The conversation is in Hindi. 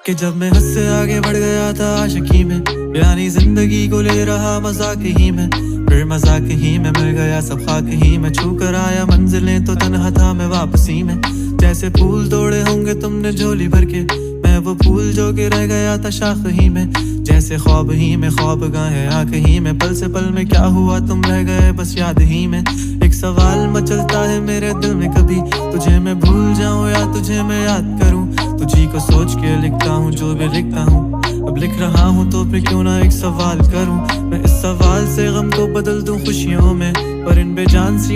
कि जब मैं हद से आगे बढ़ गया था आशिकी में, यानी जिंदगी को ले रहा मजाक ही में, फिर मजाक ही में मिल गया सब खाक ही में, छू कर आया मंजिलें तो तन्हा था मैं वापसी में। जैसे फूल तोड़े होंगे तुमने झोली भर के, मैं वो फूल जो कि रह गया था शाख ही में। जैसे ख्वाब ही में ख्वाब गाहे आँख ही में, पल से पल में क्या हुआ तुम रह गए बस याद ही में। एक सवाल मचलता है मेरे दिल में, कभी तुझे मैं भूल जाऊं या तुझे मैं याद करूं। तुझी को सोच के लिखता हूँ जो भी लिखता हूँ, अब लिख रहा हूँ तो फिर क्यों ना एक सवाल करूं। मैं इस सवाल से गम को बदल दूं खुशियों में, पर इन बेजान सी